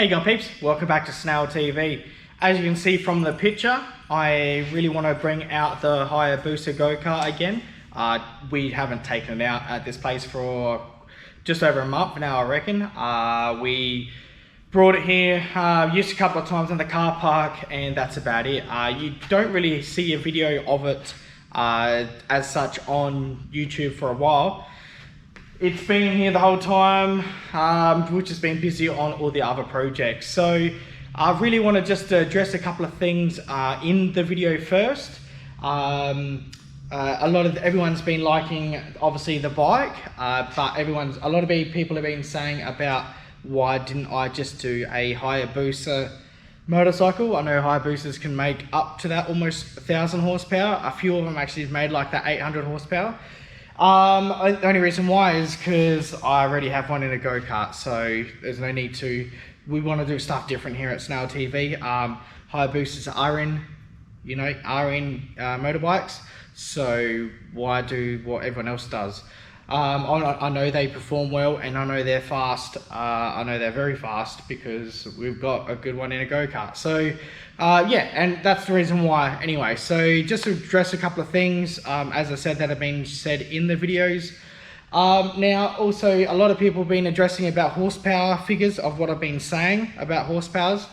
Hey guys peeps, welcome back to Snail TV. As you can see from the picture, I really want to bring out the Hayabusa go-kart again. We haven't taken it out at this place for just over a month now, I reckon. We brought it here, used a couple of times in the car park, and that's about it. You don't really see a video of it as such on YouTube for a while. It's been here the whole time, which has been busy on all the other projects. So I really want to just address a couple of things in the video first. Everyone's been liking obviously the bike, but a lot of people have been saying about why didn't I just do a Hayabusa motorcycle. I know Hayabusas can make up to that almost 1,000 horsepower. A few of them actually have made like that 800 horsepower. The only reason why is because I already have one in a go-kart, so there's no need to. We want to do stuff different here at Snail TV. Hayabusas are in motorbikes, so why do what everyone else does? I know they perform well, and I know they're fast. I know they're very fast because we've got a good one in a go-kart. So yeah, and that's the reason why. Anyway, so just to address a couple of things, as I said, that have been said in the videos. Now, also, a lot of people have been addressing about horsepower figures of what I've been saying about horsepowers.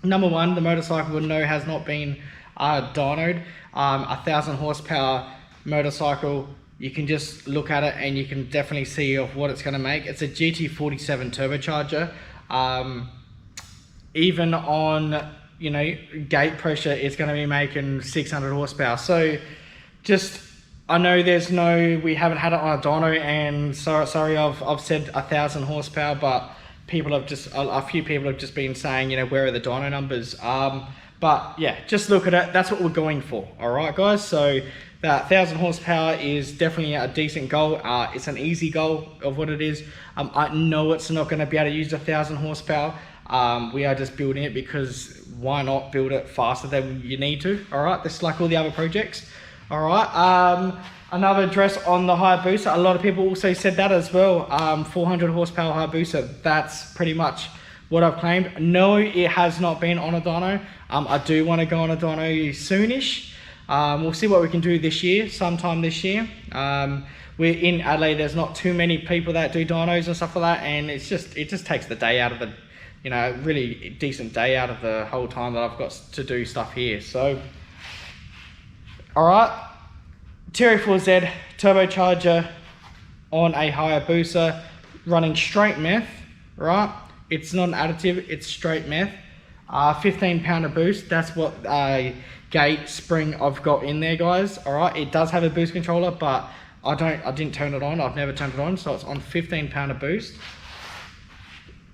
Number one, the motorcycle has not been dynoed. 1,000 horsepower motorcycle, you can just look at it and you can definitely see of what it's going to make. It's a GT47 turbocharger. Even on gate pressure, it's going to be making 600 horsepower. So just, I know we haven't had it on a dyno, and sorry I've said 1,000 horsepower, but a few people have just been saying, where are the dyno numbers? But yeah, just look at it. That's what we're going for. All right, guys. So that 1,000 horsepower is definitely a decent goal. It's an easy goal of what it is. I know it's not going to be able to use 1,000 horsepower. We are just building it because why not build it faster than you need to? All right, just like all the other projects. All right. Another address on the Hayabusa. A lot of people also said that as well. 400 horsepower Hayabusa. That's pretty much what I've claimed. No, it has not been on a dyno. I do want to go on a dyno soonish. We'll see what we can do this year, sometime this year. We're in Adelaide. There's not too many people that do dynos and stuff like that, and it just takes the day out of the, really decent day out of the whole time that I've got to do stuff here. So, all right, Tier 4Z turbocharger on a Hayabusa, running straight meth, right? It's not an additive, it's straight meth. 15 pounder boost, that's what gate spring I've got in there, guys. All right, it does have a boost controller, but I didn't turn it on. I've never turned it on, so it's on 15 pounder boost.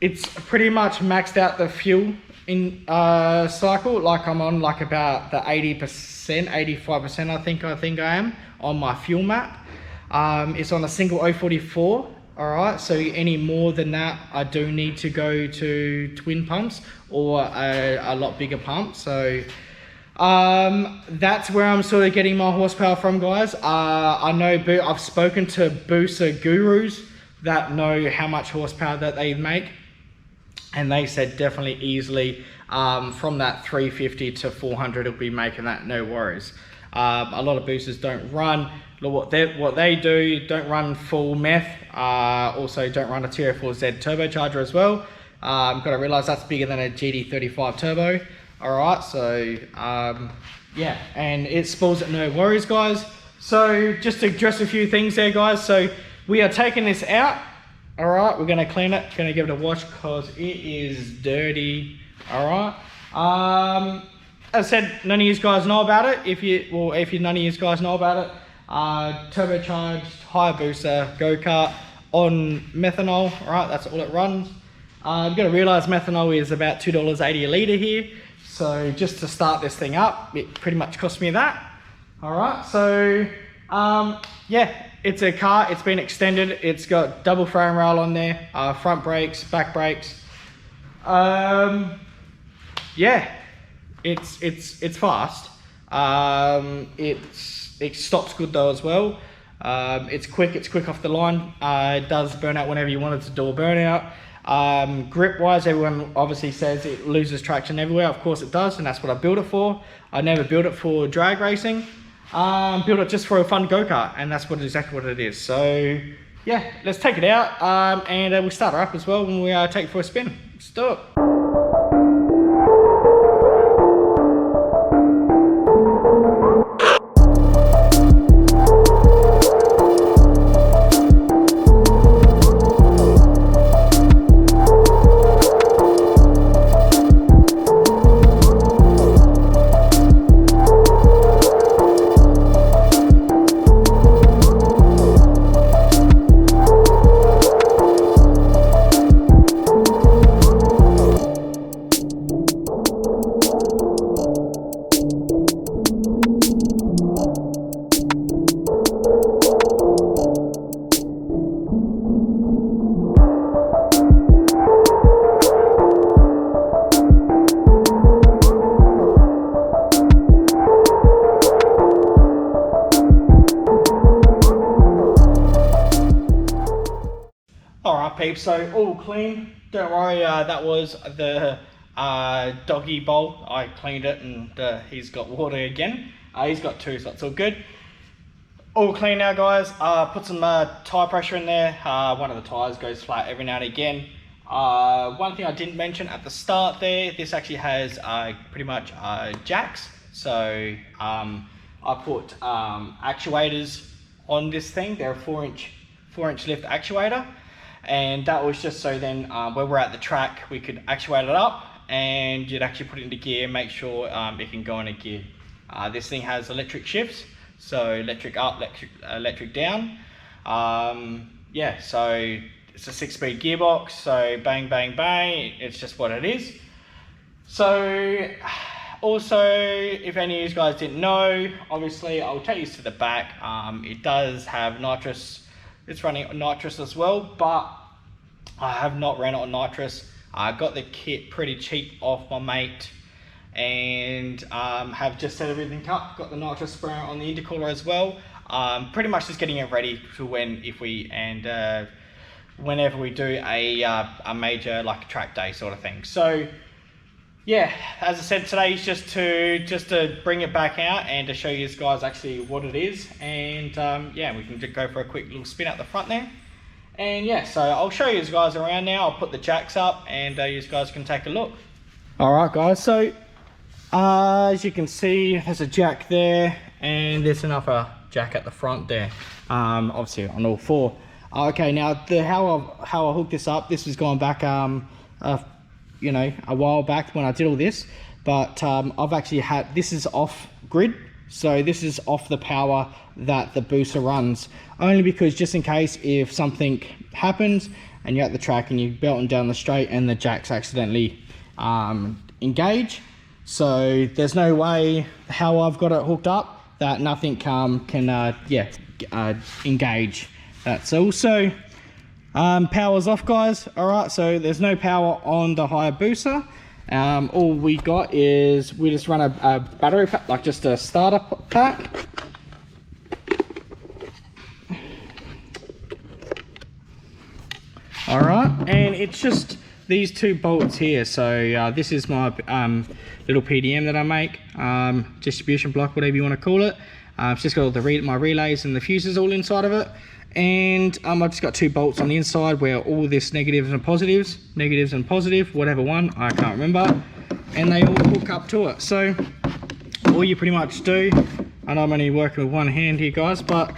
It's pretty much maxed out the fuel in cycle. Like I'm on like about the 80%, 85%. I think I am on my fuel map. It's on a single 044. All right, so any more than that, I do need to go to twin pumps or a lot bigger pump. So that's where I'm sort of getting my horsepower from, guys. I know I've spoken to Busa gurus that know how much horsepower that they make, and they said definitely easily from that 350 to 400 it'll be making that, no worries. A lot of boosters don't run what they do, don't run full meth, also don't run a Tier 4Z turbocharger as well. Got to realize that's bigger than a GT35 turbo. All right, so yeah, and it spools it, no worries, guys. So just to address a few things there, guys. So we are taking this out. All right, we're going to clean it, going to give it a wash because it is dirty. All right. As I said, none of you guys know about it. If none of you guys know about it, turbocharged Hayabusa go-kart on methanol. All right, that's all it runs. You've got to realize methanol is about $2.80 a litre here. So just to start this thing up, it pretty much cost me that. All right, so yeah, it's a car. It's been extended. It's got double frame rail on there, front brakes, back brakes. Yeah, it's fast. It stops good though as well. It's quick off the line. It does burn out whenever you want it to do a burnout. Grip wise, everyone obviously says it loses traction everywhere. Of course it does, and that's what I built it for. I never built it for drag racing. Built it just for a fun go-kart, and that's exactly what it is. So yeah, let's take it out, and we'll start her up as well when we take it for a spin. Let's do it. Alright peeps, so all clean. Don't worry, that was the doggy bowl. I cleaned it and he's got water again. He's got two, so it's all good. All clean now guys. Put some tyre pressure in there. One of the tyres goes flat every now and again. One thing I didn't mention at the start there, this actually has pretty much jacks. So I put actuators on this thing. They're a 4-inch lift actuator. And that was just so then when we're at the track we could actuate it up and you'd actually put it into gear, make sure it can go into gear. This thing has electric shifts, so electric up, electric down. Yeah, so it's a 6-speed gearbox, so bang bang bang, it's just what it is. So also, if any of you guys didn't know, obviously I'll take you to the back. It does have nitrous. It's running on nitrous as well, but I have not ran it on nitrous. I got the kit pretty cheap off my mate and have just set everything up. Got the nitrous sprayer on the intercooler as well. Pretty much just getting it ready for whenever we do a major like a track day sort of thing. So yeah, as I said, today is just to bring it back out and to show you guys actually what it is. And yeah, we can just go for a quick little spin out the front there. And yeah, so I'll show you guys around now. I'll put the jacks up and you guys can take a look. All right guys, so as you can see, there's a jack there and there's another jack at the front there. Obviously on all four. Okay, now how I hooked this up, this was going back you know, a while back when I did all this, but I've actually had, this is off grid, so this is off the power that the booster runs, only because just in case if something happens and you're at the track and you're belting down the straight and the jacks accidentally engage. So there's no way how I've got it hooked up that nothing can engage. That's also power's off guys. All right, so there's no power on the Hayabusa. All we got is we just run a battery pack, like just a starter pack. All right, and it's just these two bolts here. So this is my little PDM that I make, distribution block, whatever you want to call it. It's just got all my relays and the fuses all inside of it. And I've just got two bolts on the inside where all this negatives and positive, whatever one, I can't remember, and they all hook up to it. So all you pretty much do, and I'm only working with one hand here guys, but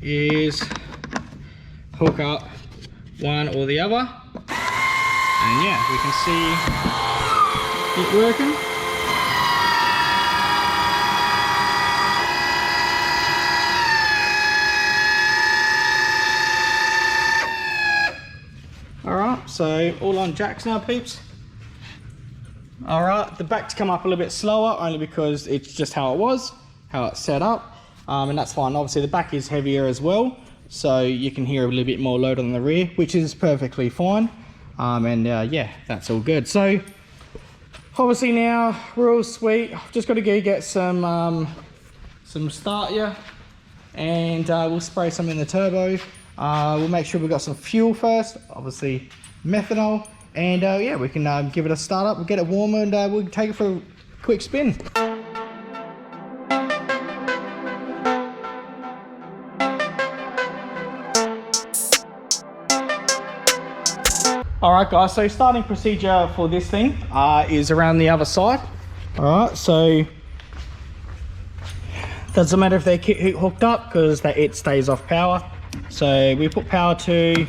is hook up one or the other, and yeah, we can see it working. Alright, so all on jacks now peeps. Alright, the back's come up a little bit slower only because it's just how it's set up, and that's fine. Obviously the back is heavier as well, so you can hear a little bit more load on the rear, which is perfectly fine. Yeah, that's all good. So obviously now we're all sweet. I've just got to go get some start here, and we'll spray some in the turbo. We'll make sure we've got some fuel first. Obviously methanol, and yeah, we can give it a start up, we'll get it warm, and we'll take it for a quick spin. Alright guys, so starting procedure for this thing is around the other side. Alright, so doesn't matter if they're hooked up because it stays off power. So we put power to,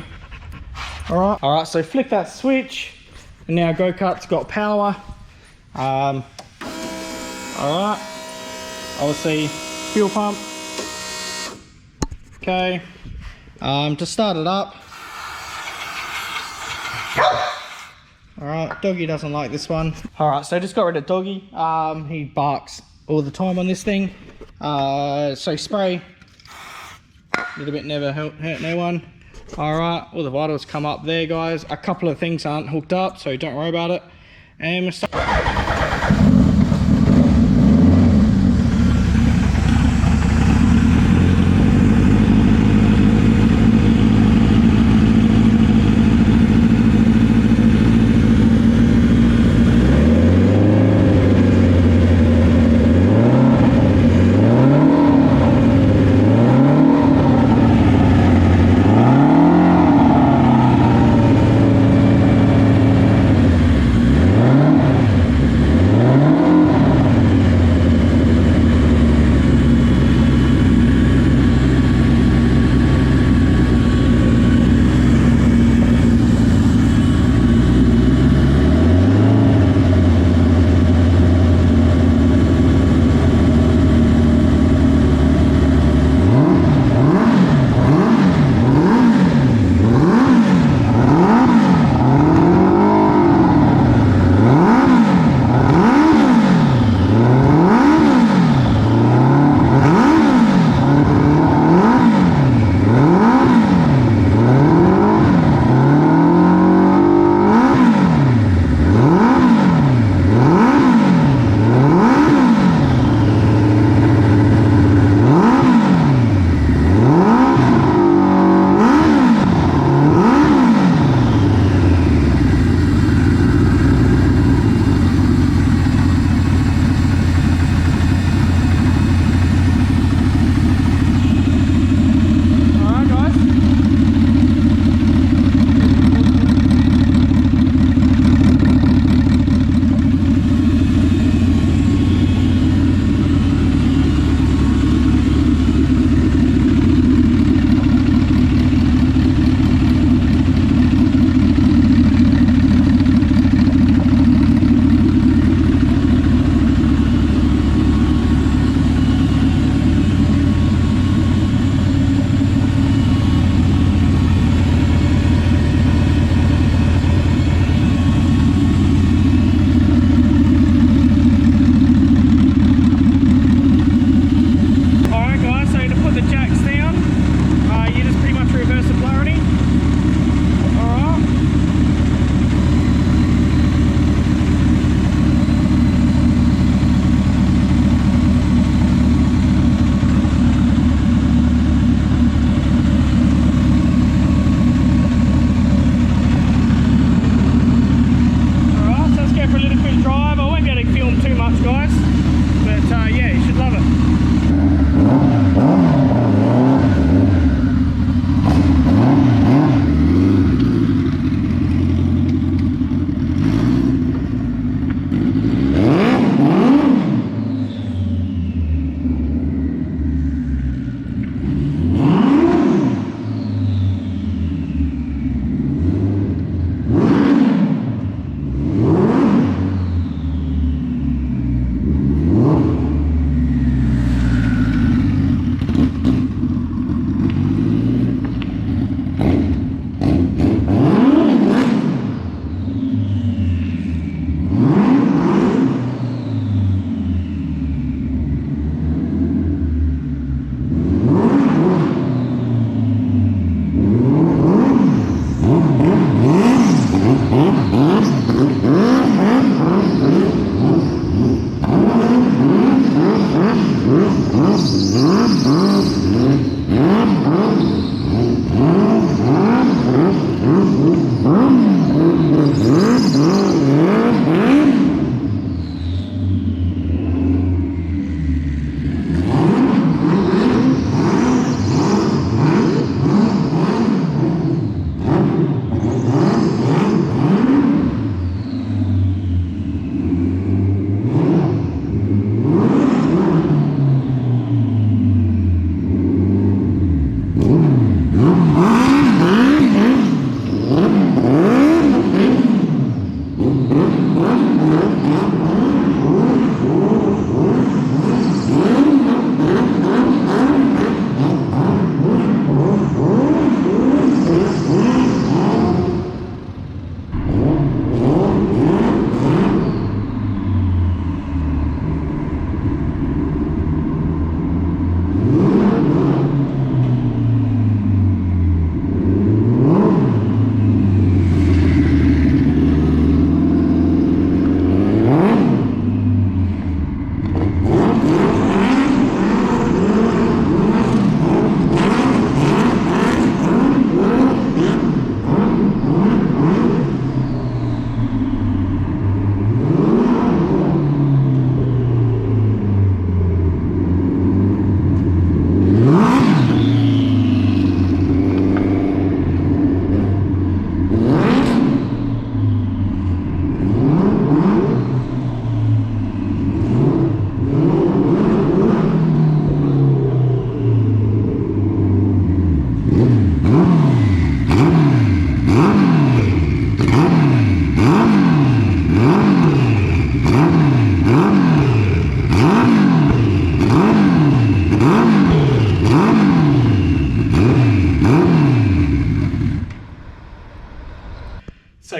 alright, so flick that switch and now go-kart's got power. Alright, obviously fuel pump. Okay, to start it up. Alright, doggy doesn't like this one. Alright, so just got rid of doggy. He barks all the time on this thing. So spray, a little bit never hurt no one. Alright, all the vitals come up there guys. A couple of things aren't hooked up, so don't worry about it. And we'll start.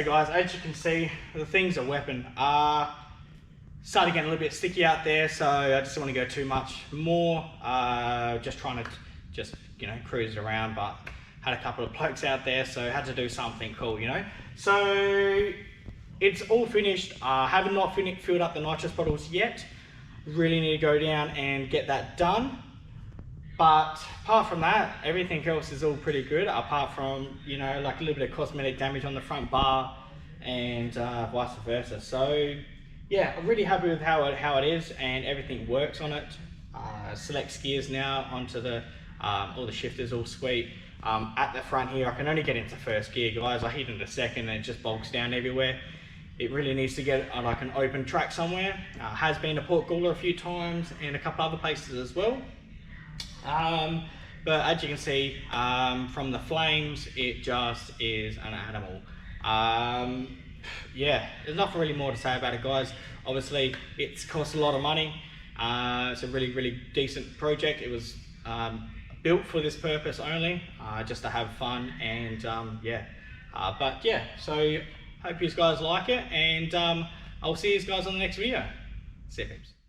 So guys, as you can see, the thing's a weapon. Started getting a little bit sticky out there, so I just don't want to go too much more. Just trying to you know, cruise it around, but had a couple of blokes out there, so had to do something cool, you know. So it's all finished. Haven't not filled up the nitrous bottles yet. Really need to go down and get that done. But apart from that, everything else is all pretty good, apart from, you know, like a little bit of cosmetic damage on the front bar and vice versa. So yeah, I'm really happy with how it is, and everything works on it. Select gears now onto the all the shifters, all sweet. At the front here, I can only get into first gear, guys. I hit into second and it just bogs down everywhere. It really needs to get like an open track somewhere. Has been to Port Gawler a few times and a couple other places as well. But as you can see, from the flames, it just is an animal. Yeah, there's nothing really more to say about it, guys. Obviously, it's cost a lot of money. It's a really decent project. It was built for this purpose only, just to have fun, and yeah. But yeah, so hope you guys like it, and I'll see you guys on the next video. See you, peeps.